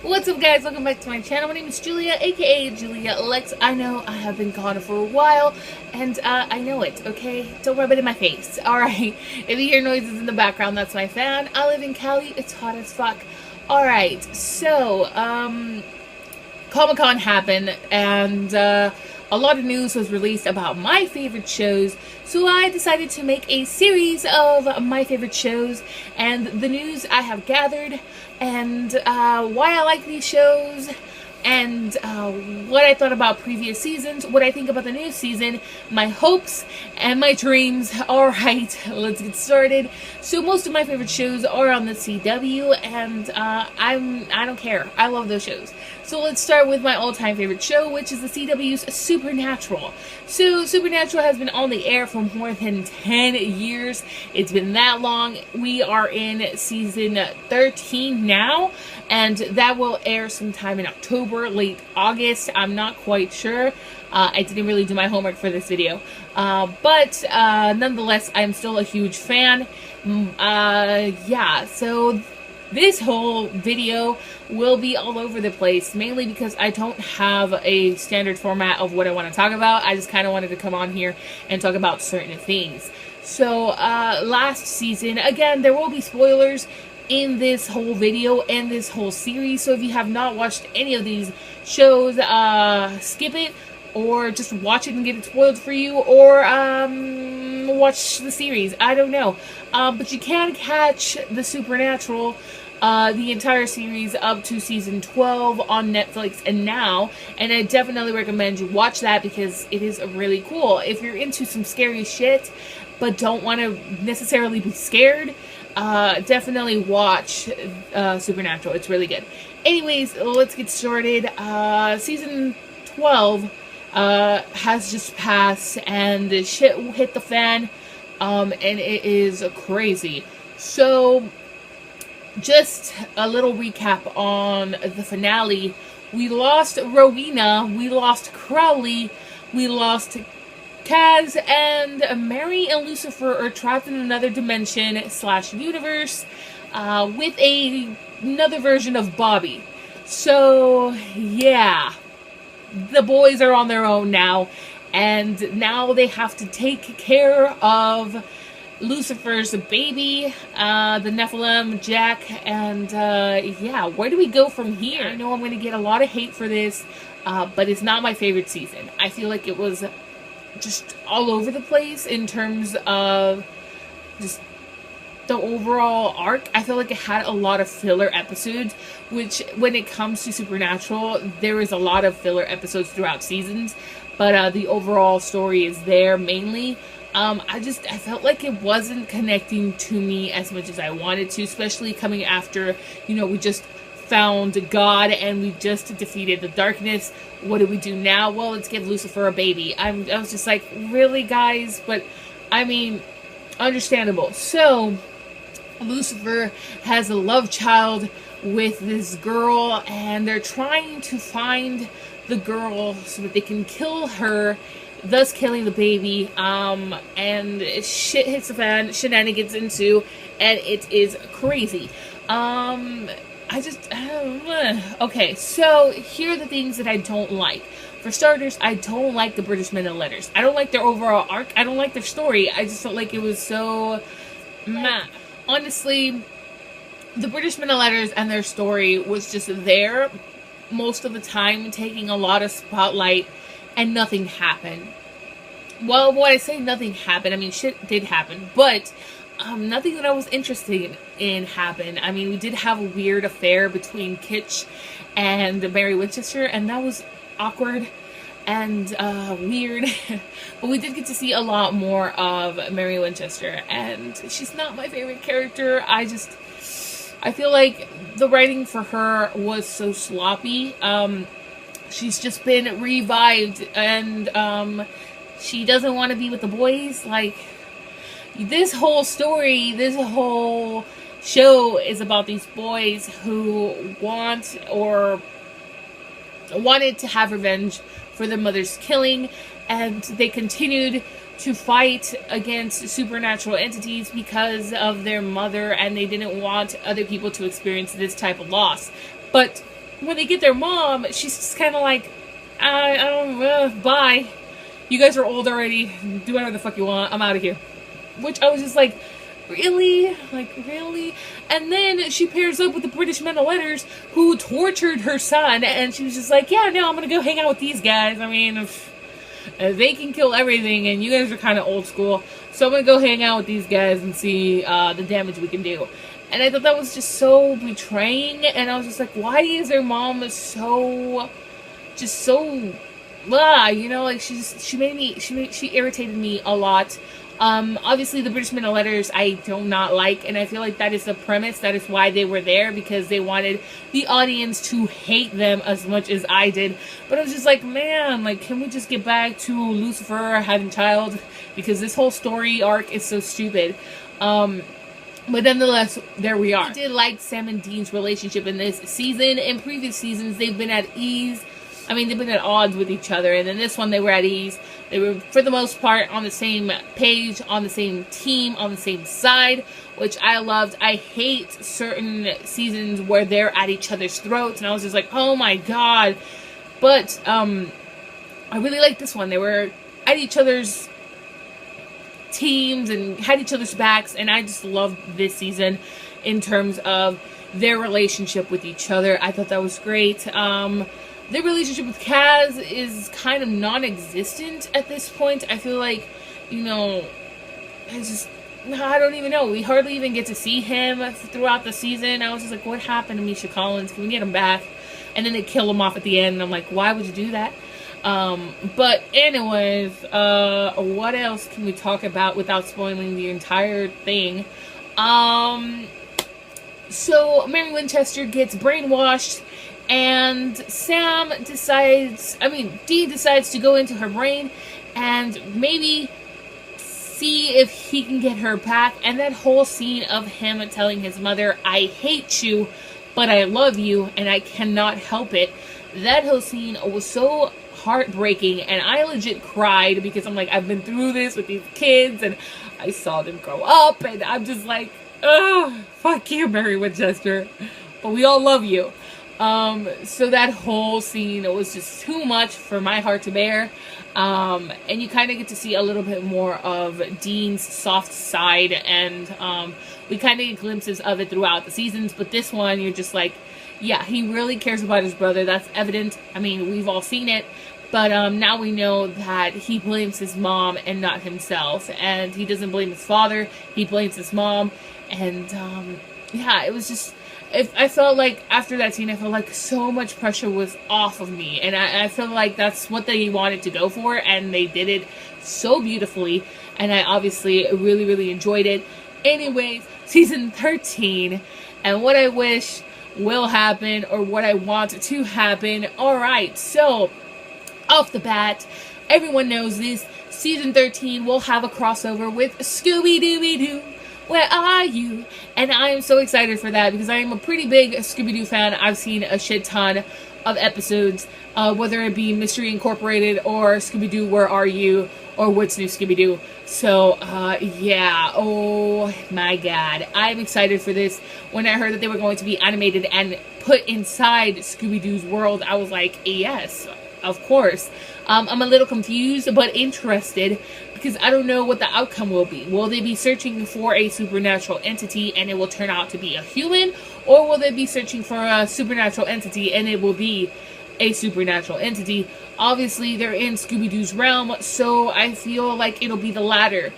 What's up, guys? Welcome back to my channel. My name is Julia, aka Julia Lex. I know I have been gone for a while, and I know it, okay? Don't rub it in my face. Alright, if you hear noises in the background, that's my fan. I live in Cali. It's hot as fuck. Alright, so, Comic-Con happened, and a lot of news was released about my favorite shows, so I decided to make a series of my favorite shows and the news I have gathered, and why I like these shows, and what I thought about previous seasons, what I think about the new season, my hopes and my dreams. Alright, let's get started. So most of my favorite shows are on the CW, and I don't care. I love those shows. So let's start with my all-time favorite show, which is the CW's Supernatural. So Supernatural has been on the air for more than 10 years. It's been that long. We are in season 13 now, and that will air sometime in October, late August. I'm not quite sure. I didn't really do my homework for this video. But nonetheless, I'm still a huge fan. Yeah, so this whole video will be all over the place, mainly because I don't have a standard format of what I want to talk about. I just kind of wanted to come on here and talk about certain things. So, last season, again, there will be spoilers in this whole video and this whole series, so if you have not watched any of these shows, skip it, or just watch it and get it spoiled for you, or watch the series. I don't know. But you can catch the Supernatural, the entire series up to season 12 on Netflix and now, and I definitely recommend you watch that because it is really cool. If you're into some scary shit but don't want to necessarily be scared, definitely watch Supernatural. It's really good. Anyways, let's get started. Season 12 has just passed, and shit hit the fan, and it is crazy. So, just a little recap on the finale. We lost Rowena, we lost Crowley, we lost Kaz, and Mary and Lucifer are trapped in another dimension / universe with another version of Bobby. So, yeah. The boys are on their own now, and now they have to take care of Lucifer's baby, the Nephilim, Jack, and yeah, where do we go from here? I know I'm going to get a lot of hate for this, but it's not my favorite season. I feel like it was just all over the place in terms of just the overall arc. I feel like it had a lot of filler episodes, which when it comes to Supernatural, there is a lot of filler episodes throughout seasons, but the overall story is there mainly. I felt like it wasn't connecting to me as much as I wanted to, especially coming after, you know, we just found God and we just defeated the darkness. What do we do now? Well, let's give Lucifer a baby. I was just like, really, guys? But, I mean, understandable. So, Lucifer has a love child with this girl, and they're trying to find the girl so that they can kill her, thus killing the baby, and shit hits the fan, shenanigans ensue, and it is crazy. Okay, so here are the things that I don't like. For starters, I don't like the British Men and Letters. I don't like their overall arc. I don't like their story. I just felt like it was so meh. Honestly, the British Men and Letters and their story was just there most of the time, taking a lot of spotlight, and nothing happened. Well, when I say nothing happened, I mean shit did happen, but nothing that I was interested in happened. I mean, we did have a weird affair between Kitsch and Mary Winchester, and that was awkward and weird. But we did get to see a lot more of Mary Winchester, and she's not my favorite character. I feel like the writing for her was so sloppy. She's just been revived, and she doesn't want to be with the boys. Like, this whole story, this whole show is about these boys who wanted to have revenge for their mother's killing, and they continued to fight against supernatural entities because of their mother, and they didn't want other people to experience this type of loss. But when they get their mom, she's just kind of like, I don't know, bye. You guys are old already. Do whatever the fuck you want. I'm out of here. Which I was just like, really? Like, really? And then she pairs up with the British men of letters who tortured her son, and she was just like, yeah, no, I'm gonna go hang out with these guys. I mean, if they can kill everything, and you guys are kind of old school, so I'm gonna go hang out with these guys and see the damage we can do. And I thought that was just so betraying, and I was just like, why is their mom so, blah, you know, like, she irritated me a lot. Obviously the British men of letters I do not like, and I feel like that is the premise, that is why they were there, because they wanted the audience to hate them as much as I did. But I was just like, man, like, can we just get back to Lucifer having child, because this whole story arc is so stupid. But nonetheless, there we are. I did like Sam and Dean's relationship in this season. In previous seasons, they've been at ease. I mean, they've been at odds with each other, and in this one, they were at ease. They were, for the most part, on the same page, on the same team, on the same side, which I loved. I hate certain seasons where they're at each other's throats, and I was just like, oh my god. But, I really liked this one. They were at each other's teams and had each other's backs, and I just loved this season in terms of their relationship with each other. I thought that was great. Their relationship with Kaz is kind of non-existent at this point. I feel like, you know, I don't even know. We hardly even get to see him throughout the season. I was just like, what happened to Misha Collins? Can we get him back? And then they kill him off at the end, and I'm like, why would you do that? But anyways, what else can we talk about without spoiling the entire thing? So Mary Winchester gets brainwashed, and Dean decides to go into her brain and maybe see if he can get her back. And that whole scene of him telling his mother, I hate you, but I love you, and I cannot help it. That whole scene was so heartbreaking, and I legit cried, because I'm like, I've been through this with these kids, and I saw them grow up, and I'm just like, oh, fuck you, Mary Winchester, but we all love you. So that whole scene, it was just too much for my heart to bear. And you kind of get to see a little bit more of Dean's soft side, and we kind of get glimpses of it throughout the seasons, but this one, you're just like, yeah, he really cares about his brother. That's evident. I mean, we've all seen it. But now we know that he blames his mom and not himself. And he doesn't blame his father. He blames his mom. And, yeah, it was just... I felt like, after that scene, I felt like so much pressure was off of me. And I feel like that's what they wanted to go for. And they did it so beautifully. And I obviously really, really enjoyed it. Anyways, season 13. And what I wish will happen, or what I want to happen. Alright, so... off the bat, everyone knows this, season 13 will have a crossover with Scooby-Dooby-Doo, Where Are You? And I am so excited for that, because I am a pretty big Scooby-Doo fan. I've seen a shit ton of episodes, whether it be Mystery Incorporated, or Scooby-Doo, Where Are You? Or What's New Scooby-Doo. So, yeah, oh my god, I'm excited for this. When I heard that they were going to be animated and put inside Scooby-Doo's world, I was like, yes, of course. I'm a little confused, but interested, because I don't know what the outcome will be. Will they be searching for a supernatural entity and it will turn out to be a human? Or will they be searching for a supernatural entity and it will be a supernatural entity? Obviously, they're in Scooby-Doo's realm, so I feel like it'll be the latter.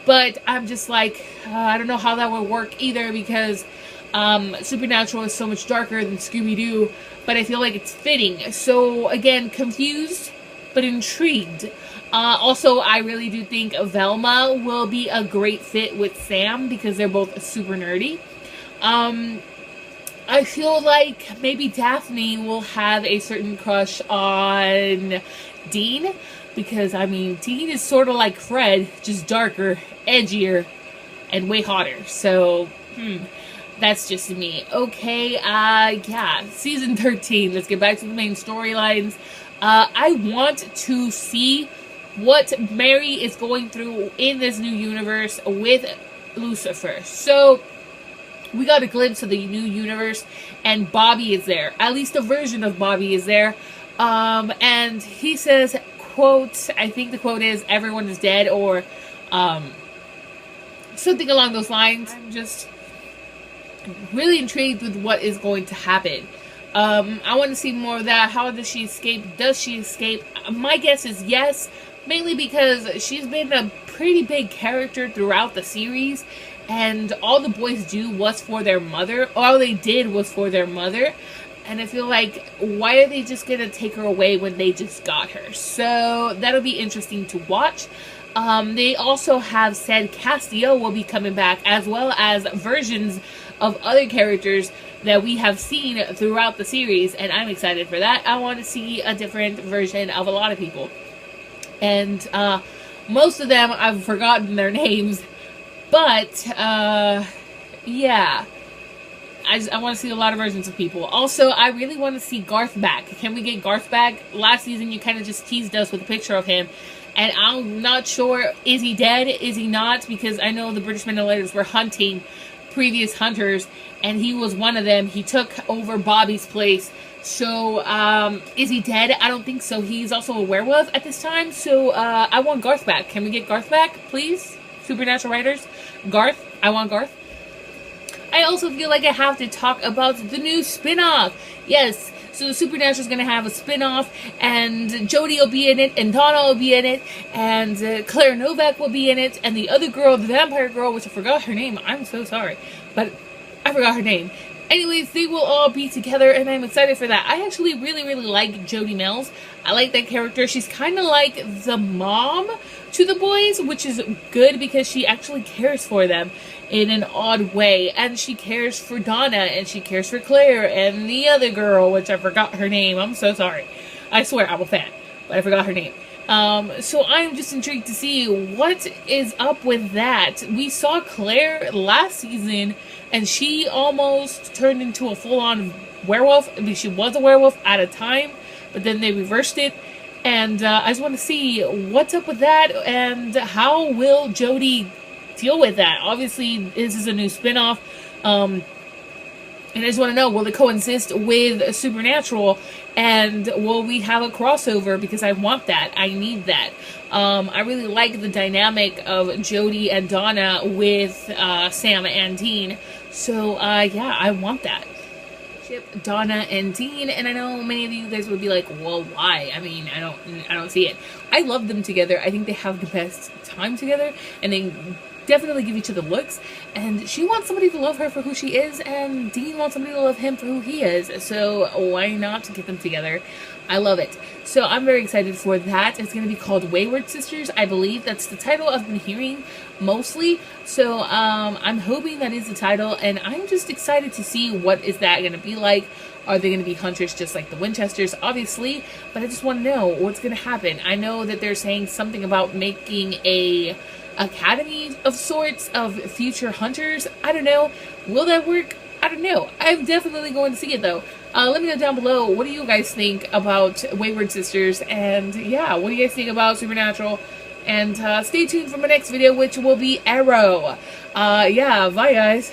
But I'm just like, I don't know how that would work either, because Supernatural is so much darker than Scooby-Doo, but I feel like it's fitting. So, again, confused, but intrigued. Also, I really do think Velma will be a great fit with Sam, because they're both super nerdy. I feel like maybe Daphne will have a certain crush on Dean, because, I mean, Dean is sort of like Fred, just darker, edgier, and way hotter. So, that's just me. Okay, yeah, season 13. Let's get back to the main storylines. I want to see what Mary is going through in this new universe with Lucifer. So, we got a glimpse of the new universe, and Bobby is there. At least a version of Bobby is there. And he says, quote, I think the quote is, everyone is dead, or something along those lines. I'm just really intrigued with what is going to happen. I want to see more of that. How does she escape? Does she escape? My guess is yes, mainly because she's been a pretty big character throughout the series, and all the boys do was for their mother. All they did was for their mother. And I feel like, why are they just going to take her away when they just got her? So that'll be interesting to watch. They also have said Castiel will be coming back, as well as versions of other characters that we have seen throughout the series, and I'm excited for that. I want to see a different version of a lot of people. And most of them, I've forgotten their names, but yeah. I want to see a lot of versions of people. Also, I really want to see Garth back. Can we get Garth back? Last season, you kind of just teased us with a picture of him. And I'm not sure, is he dead? Is he not? Because I know the British Manipulators were hunting previous hunters, and he was one of them. He took over Bobby's place. So, is he dead? I don't think so. He's also a werewolf at this time. So, I want Garth back. Can we get Garth back, please? Supernatural writers? Garth? I want Garth. I also feel like I have to talk about the new spin-off. Yes, so Supernatural is going to have a spin-off, and Jodie will be in it, and Donna will be in it, and Claire Novak will be in it, and the other girl, the vampire girl, which I forgot her name. I'm so sorry, but I forgot her name. Anyways, they will all be together, and I'm excited for that. I actually really, really like Jodie Mills. I like that character. She's kind of like the mom to the boys, which is good because she actually cares for them in an odd way. And she cares for Donna, and she cares for Claire, and the other girl, which I forgot her name. I'm so sorry. I swear, I'm a fan, but I forgot her name. So I'm just intrigued to see what is up with that. We saw Claire last season, and she almost turned into a full-on werewolf. I mean, she was a werewolf at a time, but then they reversed it. And I just want to see what's up with that, and how will Jodie deal with that. Obviously, this is a new spin-off. And I just want to know, will it coexist with Supernatural? And will we have a crossover? Because I want that. I need that. I really like the dynamic of Jodie and Donna with Sam and Dean. So, yeah, I want that. Donna and Dean, and I know many of you guys would be like, well, why? I mean, I don't see it. I love them together. I think they have the best time together, and they definitely give each other looks. And she wants somebody to love her for who she is, and Dean wants somebody to love him for who he is. So why not get them together? I love it. So I'm very excited for that. It's going to be called Wayward Sisters. I believe that's the title I've been hearing mostly. So I'm hoping that is the title, and I'm just excited to see what is that going to be like. Are they going to be hunters just like the Winchesters? Obviously, but I just want to know what's going to happen. I know that they're saying something about making a academy of sorts of future hunters. I don't know. Will that work? I don't know. I'm definitely going to see it though. Let me know down below, what do you guys think about Wayward Sisters? And yeah, what do you guys think about Supernatural? And stay tuned for my next video, which will be Arrow. Yeah, bye guys.